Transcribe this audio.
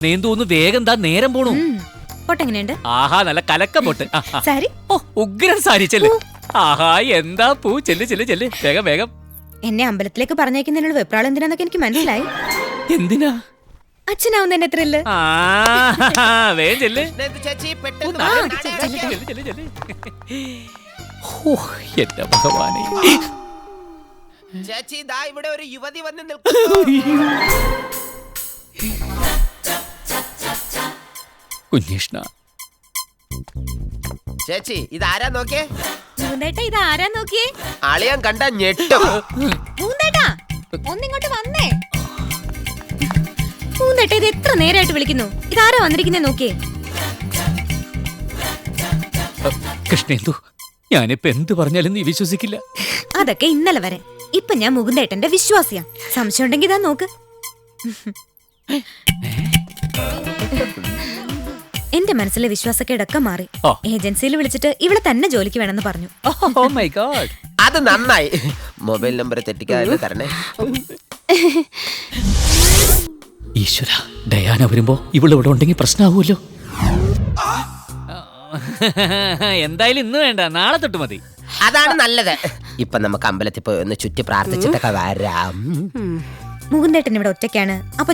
നീന്തോന്ന് വേഗം താ നേരം പോണു. പൊട്ടെങ്ങനെയുണ്ട്? ആഹാ നല്ല കലക്ക പൊട്ട്. സാരി ഓ ഉഗ്രൻ സാരി ചെല്ല്. ആഹാ എന്താ പൂ, ചെല്ല് ചെല്ല് ചെല്ല് വേഗം വേഗം. എന്നെ അമ്പലത്തിലേക്ക് പറഞ്ഞേക്കുന്നതിനുള്ള വെപ്രാളം എന്തിനാന്നൊക്കെ എനിക്ക് മനസ്സിലായി. എന്തിനാ? അച്ഛനാവുന്നതിന്റെ ത്രില്ല്. വേഗം ചെല്ല്. എന്റെ ഭഗവാനെ, ചേച്ചി ദാ ഇവിടെ ഒരു യുവതി വന്ന് നിൽക്കുന്നു. കുഞ്ഞീഷ്ണ ചേച്ചി ഇതാരാ നോക്കിയേ? മൂന്തേട്ടാ ഇത് ആരാ നോക്കിയേ? അളിയാൻ കണ്ട ഞെട്ടും. മൂന്തേട്ടാ ഒന്നിങ്ങോട്ട് വന്നേ. മൂന്തേട്ടാ ഇത് എത്ര നേരമായിട്ട് വിളിക്കുന്നു. ഇതാരാ വന്നിരിക്കുന്നേ നോക്കിയേ. കൃഷ്ണേന്ദു, ഞാനിപ്പോ എന്ത് പറഞ്ഞാലും നീ വിശ്വസിക്കില്ല. അതൊക്കെ ഇന്നലെ വരെ. ഇപ്പൊ ഞാൻ മുകുന്ദേട്ടന്റെ വിശ്വാസിയാ. സംശയം ഉണ്ടെങ്കിൽ ഇതാ നോക്ക്. എന്റെ മനസ്സിലെ വിശ്വാസക്കേടൊക്കെ മാറി. ഏജൻസിയിൽ വിളിച്ചിട്ട് ഇവിടെ തന്നെ ജോലിക്ക് വേണമെന്ന് പറഞ്ഞു. ഓ മൈ ഗോഡ്, അത് നന്നായി. മൊബൈൽ നമ്പർ തെറ്റിക്കാതെ തരണേ. ഈശ്വര, ഡയാന വരുമ്പോ ഇവളിവിടെ ഉണ്ടെങ്കിൽ പ്രശ്നമാവുമല്ലോ. എന്തായാലും ഇന്ന് വേണ്ട, നാളെ തൊട്ട് മതി. അതാണ് നല്ലത്. ഇപ്പൊ നമുക്ക് അമ്പലത്തിൽ പോയി ഒന്ന് ചുറ്റി പ്രാർത്ഥിച്ചിട്ടൊക്കെ വരാം. മുകുന്ദേട്ടൻ ഇവിടെ ഒറ്റയ്ക്കാണ്. അപ്പൊ